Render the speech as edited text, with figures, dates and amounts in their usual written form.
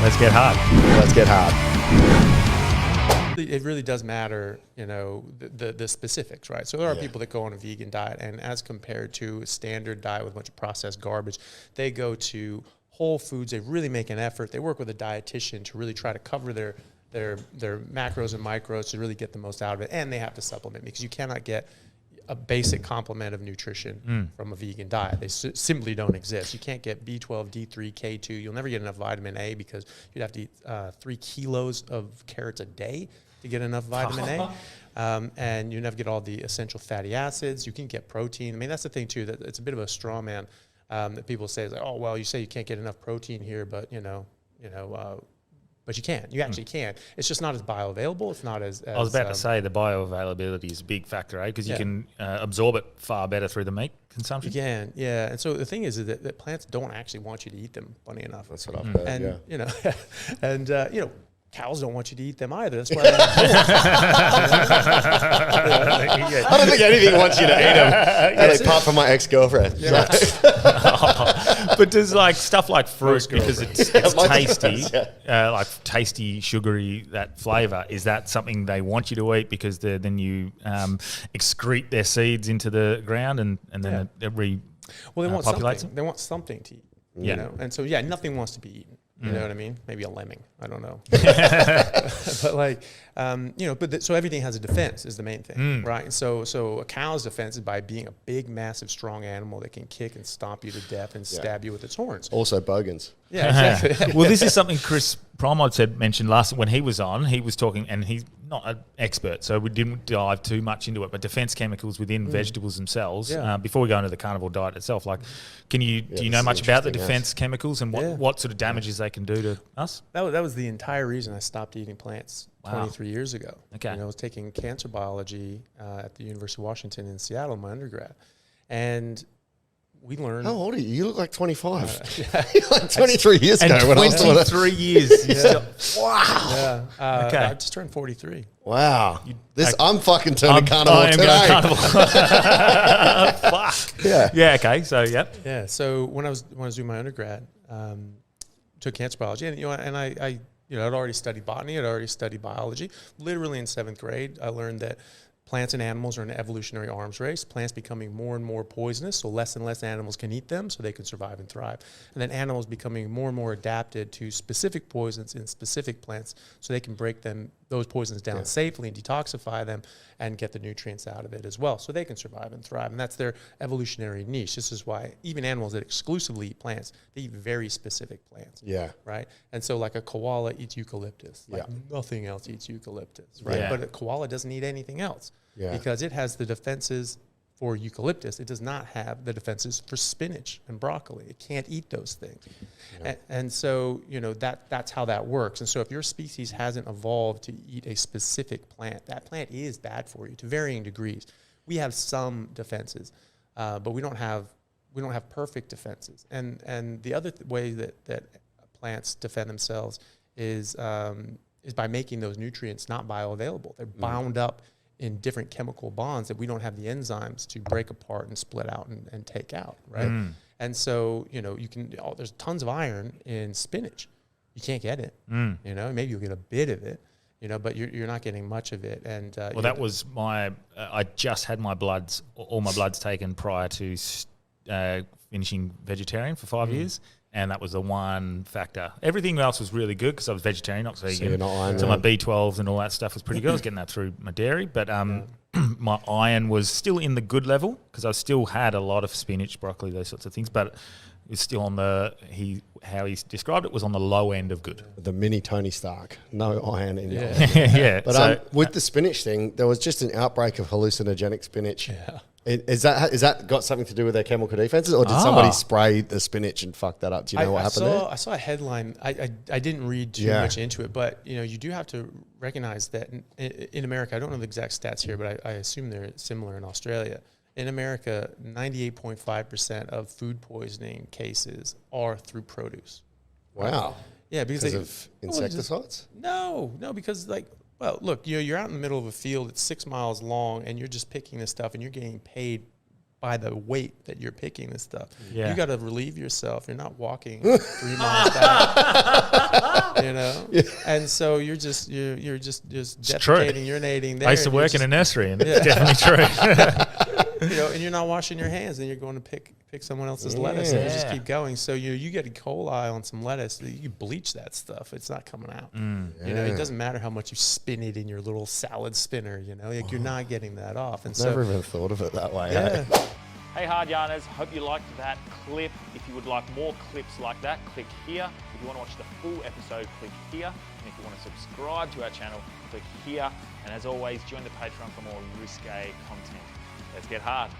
Let's get hard. Let's get hard. It really does matter, you know, the specifics, right? So there are people that go on a vegan diet, and as compared to a standard diet with a bunch of processed garbage, they go to whole foods. They really make an effort. They work with a dietitian to really try to cover their macros and micros to really get the most out of it, and they have to supplement because you cannot get a basic complement of nutrition from a vegan diet. They simply don't exist. You can't get B12, D3, K2. You'll never get enough vitamin A because you'd have to eat 3 kilos of carrots a day to get enough vitamin A. And you never get all the essential fatty acids. You can get protein. I mean, that's the thing too, that it's a bit of a straw man that people say is like, oh, well, you say you can't get enough protein here, but but you can. You actually can. It's just not as bioavailable. It's not as I was about to say the bioavailability is a big factor, because you can absorb it far better through the meat consumption. You can, yeah. And so the thing is that plants don't actually want you to eat them, funny enough. That's what I've heard, and, you know, and, you know, cows don't want you to eat them either. That's why I don't think anything wants you to eat them, apart from my ex-girlfriend. Yeah. But does like stuff like fruit, because it's tasty, like tasty, sugary, that flavour, is that something they want you to eat because then you excrete their seeds into the ground and then it well, they want populates something. They want something to eat. Yeah. You know? And so, nothing wants to be eaten. You know what I mean? Maybe a lemming. I don't know. But like, you know, so everything has a defense is the main thing, right? And so a cow's defense is by being a big, massive, strong animal that can kick and stomp you to death and stab you with its horns. Also bogans. Yeah, exactly. Well, this is something Chris Promod mentioned last when he was on. He was talking, and he's not an expert, so we didn't dive too much into it. But defense chemicals within vegetables themselves. Before we go into the carnivore diet itself, like, do you know much about the defense chemicals and what sort of damages they can do to us? That was the entire reason I stopped eating plants 23 years ago. Okay. You know, I was taking cancer biology at the University of Washington in Seattle, my undergrad, and we learned. How old are you? You look like 25. Like 23 years ago. And 23 years. Wow. Yeah. Okay. I just turned 43. Wow. I'm fucking turning carnivore today. Fuck. Yeah. Okay. So Yeah. So when I was doing my undergrad, took cancer biology, and I I'd already studied botany. I'd already studied biology. Literally in 7th grade, I learned that plants and animals are in an evolutionary arms race. Plants becoming more and more poisonous, so less and less animals can eat them, so they can survive and thrive. And then animals becoming more and more adapted to specific poisons in specific plants, so they can break those poisons down safely and detoxify them and get the nutrients out of it as well, so they can survive and thrive. And that's their evolutionary niche. This is why even animals that exclusively eat plants, they eat very specific plants. Yeah. Right? And so like a koala eats eucalyptus. Like nothing else eats eucalyptus. Right? Yeah. But a koala doesn't eat anything else. Yeah. Because it has the defenses for eucalyptus. It does not have the defenses for spinach and broccoli. It can't eat those things. Yeah. And so, that's how that works. And so if your species hasn't evolved to eat a specific plant, that plant is bad for you to varying degrees. We have some defenses, but we don't have perfect defenses. And the other way that plants defend themselves is by making those nutrients not bioavailable. They're bound up in different chemical bonds that we don't have the enzymes to break apart and split out and take out, right? And so, there's tons of iron in spinach. You can't get it, maybe you'll get a bit of it, but you're not getting much of it. And that was I just had all my bloods taken prior to finishing vegetarian for 5 years. And that was the one factor. Everything else was really good because I was vegetarian, not vegan. So my B12s and all that stuff was pretty good. I was getting that through my dairy. But my iron was still in the good level because I still had a lot of spinach, broccoli, those sorts of things. But it was still on how he described it was on the low end of good. The mini Tony Stark. No iron in your Yeah. But with the spinach thing, there was just an outbreak of hallucinogenic spinach. Yeah. Is that got something to do with their chemical defenses, or did somebody spray the spinach and fuck that up? Do you know what happened there? I saw a headline. I didn't read too much into it, but you do have to recognize that in America, I don't know the exact stats here, but I assume they're similar in Australia. In America, 98.5% of food poisoning cases are through produce. Wow. Yeah, because of insecticides? No, because well, look, you're out in the middle of a field that's 6 miles long, and you're just picking this stuff, and you're getting paid by the weight that you're picking this stuff. Yeah. You got to relieve yourself. You're not walking 3 miles back. You know, and so you're just true. defecating, urinating there. I used to work in a nursery, and it's definitely true. You know, and you're not washing your hands, and you're going to pick someone else's lettuce, and you just keep going. So you get E. coli on some lettuce, you bleach that stuff, it's not coming out. You know, it doesn't matter how much you spin it in your little salad spinner. You know, like you're not getting that off. And Never even thought of it that way. Yeah. Hey Hard Yarners, hope you liked that clip. If you would like more clips like that, click here. If you want to watch the full episode, click here. And if you want to subscribe to our channel, click here. And as always, join the Patreon for more risque content. Let's get hard.